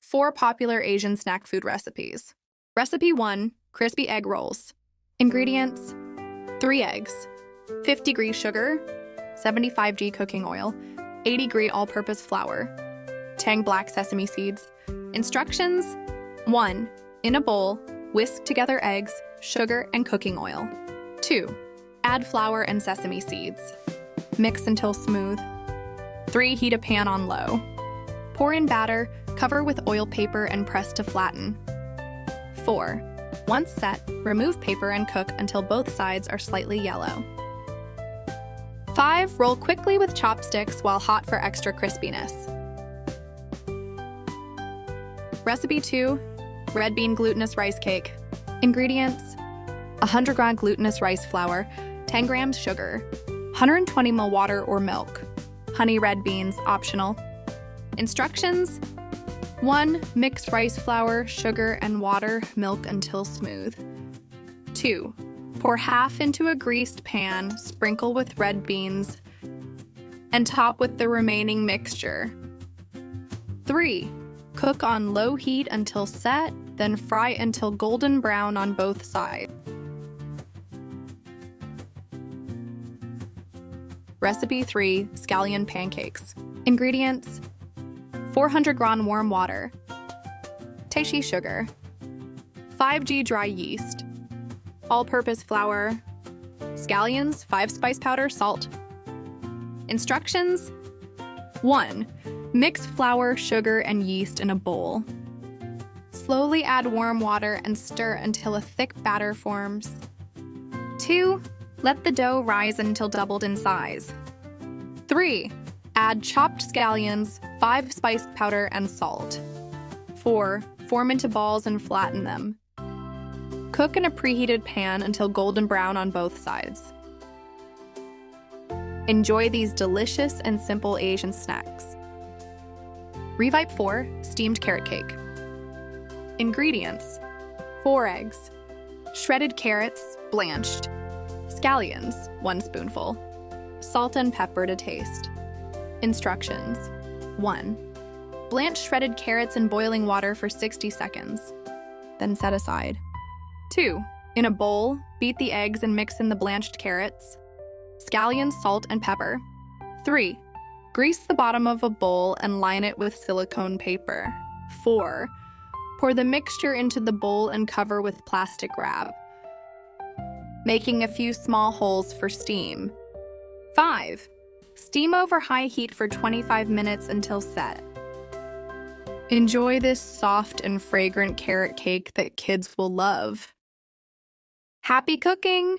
4 popular Asian snack food recipes. Recipe 1, crispy egg rolls. Ingredients: 3 eggs, 50-degree sugar, 75-g cooking oil, 80-degree all-purpose flour, Tang black sesame seeds. Instructions: 1. In a bowl, whisk together eggs, sugar, and cooking oil. 2. Add flour and sesame seeds. Mix until smooth. 3. Heat a pan on low. Pour in batter, cover with oil paper and press to flatten. 4. Once set, remove paper and cook until both sides are slightly yellow. 5. Roll quickly with chopsticks while hot for extra crispiness. Recipe 2, red bean glutinous rice cake. Ingredients: 100-gram glutinous rice flour, 10 grams sugar, 120 ml water or milk, honey red beans, optional. Instructions: 1. Mix rice flour, sugar, and water, milk until smooth. 2. Pour half into a greased pan, sprinkle with red beans, and top with the remaining mixture. 3. Cook on low heat until set, then fry until golden brown on both sides. Recipe 3, scallion pancakes. Ingredients: 400-gram warm water, Taishi sugar, 5-g dry yeast, all-purpose flour, scallions, 5 spice powder, salt. Instructions: 1. Mix flour, sugar, and yeast in a bowl. Slowly add warm water and stir until a thick batter forms. 2. Let the dough rise until doubled in size. 3. Add chopped scallions, 5 spice powder, and salt. 4. Form into balls and flatten them. Cook in a preheated pan until golden brown on both sides. Enjoy these delicious and simple Asian snacks. Recipe 4, steamed carrot cake. Ingredients: 4 eggs, shredded carrots, blanched, scallions, 1 spoonful, salt and pepper to taste. Instructions: 1. Blanch shredded carrots in boiling water for 60 seconds, then set aside. 2. In a bowl, beat the eggs and mix in the blanched carrots, scallions, salt, and pepper. 3. Grease the bottom of a bowl and line it with silicone paper. 4. Pour the mixture into the bowl and cover with plastic wrap, making a few small holes for steam. 5. Steam over high heat for 25 minutes until set. Enjoy this soft and fragrant carrot cake that kids will love. Happy cooking!